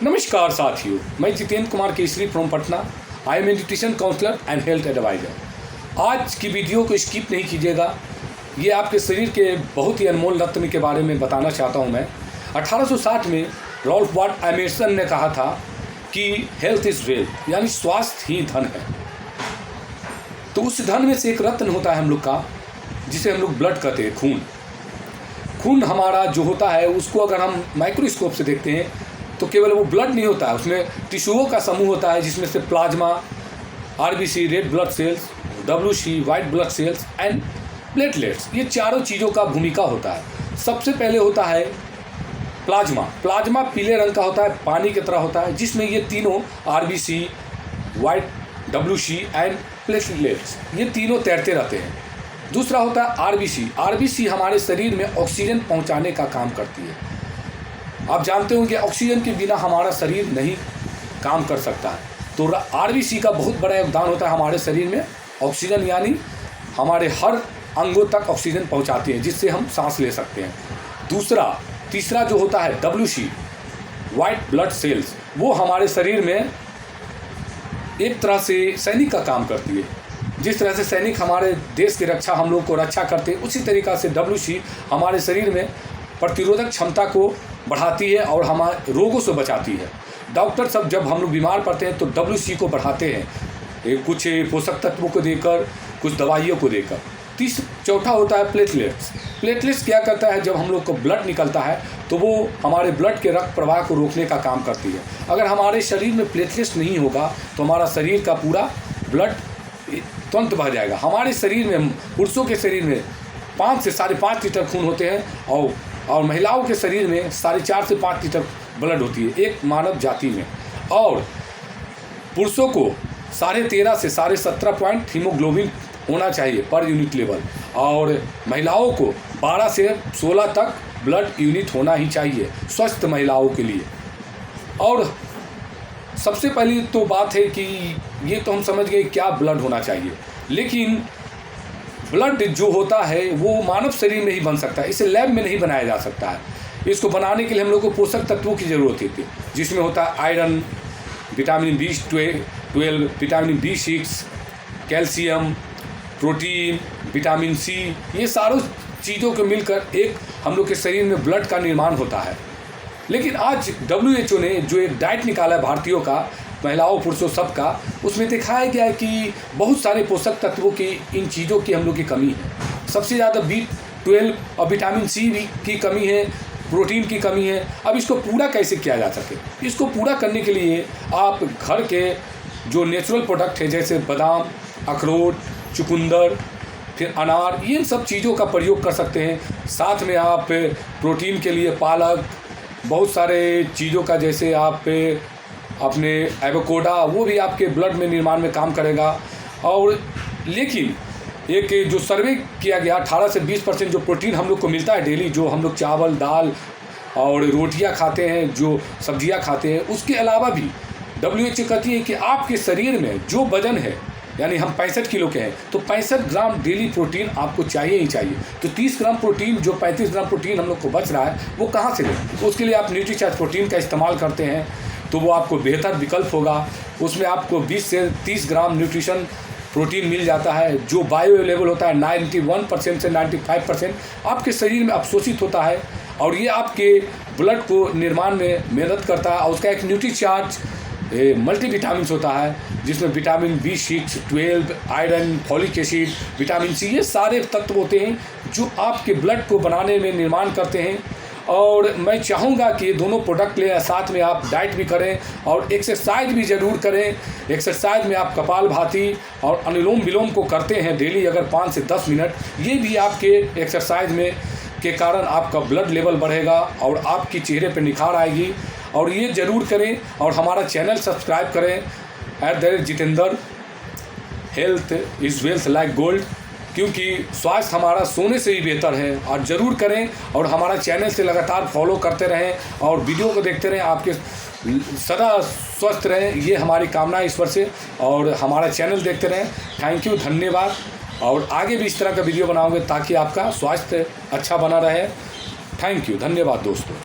नमस्कार साथियों, मैं Jitendra Kumar Kesari from Patna. I am a nutrition counsellor and health adviser. आज की वीडियो को स्किप नहीं कीजिएगा। ये आपके शरीर के बहुत ही अनमोल रत्न के बारे में बताना चाहता हूँ मैं। 1860 में रॉल्फ वाल्डो एमर्सन ने कहा था कि हेल्थ इज़ वेल्थ, यानी स्वास्थ्य ही धन है। तो उस धन में से एक रत्न होता है हम लोग का, जिसे हम लोग ब्लड कहते हैं, खून। खून हमारा जो होता है उसको अगर हम माइक्रोस्कोप से देखते हैं तो केवल वो ब्लड नहीं होता है, उसमें टिश्यूओं का समूह होता है, जिसमें से plasma, RBC red blood cells, WC white blood cells and platelets, ये चारों चीज़ों का भूमिका होता है। सबसे पहले होता है प्लाज्मा। प्लाज्मा पीले रंग का होता है, पानी की तरह होता है, जिसमें ये तीनों RBC, white, WC and platelets, ये तीनों तैरते रहते हैं। दूसरा होता है आरबीसी। आरबीसी हमारे शरीर में ऑक्सीजन पहुंचाने का काम करती है। आप जानते हो कि ऑक्सीजन के बिना हमारा शरीर नहीं काम कर सकता है, तो आरबीसी का बहुत बड़ा योगदान होता है हमारे शरीर में। ऑक्सीजन यानी हमारे हर अंगों तक ऑक्सीजन पहुंचाती है, जिससे हम सांस ले सकते हैं। तीसरा जो होता है डब्ल्यूसी वाइट ब्लड सेल्स, वो हमारे शरीर में एक तरह से सैनिक का काम करती है। जिस तरह से सैनिक हमारे देश की रक्षा, हम लोग को रक्षा करते हैं, उसी तरीक़ा से डब्ल्यूसी हमारे शरीर में प्रतिरोधक क्षमता को बढ़ाती है और हमारे रोगों से बचाती है। डॉक्टर सब जब हम लोग बीमार पड़ते हैं तो डब्ल्यूसी को बढ़ाते हैं, कुछ पोषक तत्वों को देकर, कुछ दवाइयों को देकर। चौथा होता है प्लेटलेट्स। प्लेटलेट्स क्या करता है, जब हम लोग को ब्लड निकलता है तो वो हमारे ब्लड के रक्त प्रवाह को रोकने का काम करती है। अगर हमारे शरीर में प्लेटलेट्स नहीं होगा तो हमारा शरीर का पूरा ब्लड तुरंत बह जाएगा। हमारे शरीर में, पुरुषों के शरीर में 5 से 5.5 लीटर खून होते हैं और महिलाओं के शरीर में 4.5 से 5 लीटर ब्लड होती है एक मानव जाति में। और पुरुषों को 13.5 से 17.5 पॉइंट हीमोग्लोबिन होना चाहिए पर यूनिट लेवल, और महिलाओं को 12 से 16 तक ब्लड यूनिट होना ही चाहिए स्वस्थ महिलाओं के लिए। और सबसे पहली तो बात है कि ये तो हम समझ गए क्या ब्लड होना चाहिए, लेकिन ब्लड जो होता है वो मानव शरीर में ही बन सकता है, इसे लैब में नहीं बनाया जा सकता है। इसको बनाने के लिए हम लोग को पोषक तत्वों की ज़रूरत होती है, जिसमें होता है iron, vitamin B12, vitamin B6, calcium, protein, vitamin C, ये सारों चीज़ों को मिलकर एक हम लोग के शरीर में ब्लड का निर्माण होता है। लेकिन आज WHO ने जो एक डाइट निकाला है भारतीयों का, महिलाओं पुरुषों सबका, उसमें दिखाया गया है कि बहुत सारे पोषक तत्वों की, इन चीज़ों की हम लोग की कमी है। सबसे ज़्यादा B12 और विटामिन सी की कमी है, प्रोटीन की कमी है। अब इसको पूरा कैसे किया जा सके, इसको पूरा करने के लिए आप घर के जो नेचुरल प्रोडक्ट है, जैसे बादाम, अखरोट, चुकंदर, फिर अनार, इन सब चीज़ों का प्रयोग कर सकते हैं। साथ में आप प्रोटीन के लिए पालक, बहुत सारे चीज़ों का, जैसे आप अपने एवोकाडो, वो भी आपके ब्लड में निर्माण में काम करेगा। और लेकिन एक जो सर्वे किया गया, 18 से 20% जो प्रोटीन हम लोग को मिलता है डेली, जो हम लोग चावल, दाल और रोटियां खाते हैं, जो सब्जियां खाते हैं, उसके अलावा भी WHO कहती है कि आपके शरीर में जो वजन है, यानी हम 65 किलो के हैं, तो 65 ग्राम डेली प्रोटीन आपको चाहिए ही चाहिए। तो 30 ग्राम प्रोटीन, जो 35 ग्राम प्रोटीन हम लोग को बच रहा है, वो कहाँ से लें? उसके लिए आप न्यूट्रीचार्ज प्रोटीन का इस्तेमाल करते हैं तो वो आपको बेहतर विकल्प होगा। उसमें आपको 20 से 30 ग्राम न्यूट्रिशन प्रोटीन मिल जाता है, जो बायो अवेलेबल होता है। 91% से 95% आपके शरीर में अवशोषित होता है, और ये आपके ब्लड को निर्माण में मदद करता है। और उसका एक न्यूट्रीचार्ज मल्टीविटामिन्स होता है, जिसमें vitamin B6, 12, iron, folic acid, vitamin C, ये सारे तत्व होते हैं जो आपके ब्लड को बनाने में निर्माण करते हैं। और मैं चाहूँगा कि ये दोनों प्रोडक्ट लें, साथ में आप डाइट भी करें और एक्सरसाइज भी ज़रूर करें। एक्सरसाइज में आप कपालभाति और अनुलोम विलोम को करते हैं डेली, अगर 5 से 10 मिनट, ये भी आपके एक्सरसाइज में के कारण आपका ब्लड लेवल बढ़ेगा और आपकी चेहरे पर निखार आएगी। और ये ज़रूर करें, और हमारा चैनल सब्सक्राइब करें @Jitendra. Health is wealth like gold, क्योंकि स्वास्थ्य हमारा सोने से ही बेहतर है। और ज़रूर करें, और हमारा चैनल से लगातार फॉलो करते रहें और वीडियो को देखते रहें, आपके सदा स्वस्थ रहें, ये हमारी कामना है ईश्वर से। और हमारा चैनल देखते रहें। थैंक यू, धन्यवाद। और आगे भी इस तरह का वीडियो बनाओगे ताकि आपका स्वास्थ्य अच्छा बना रहे। थैंक यू, धन्यवाद दोस्तों।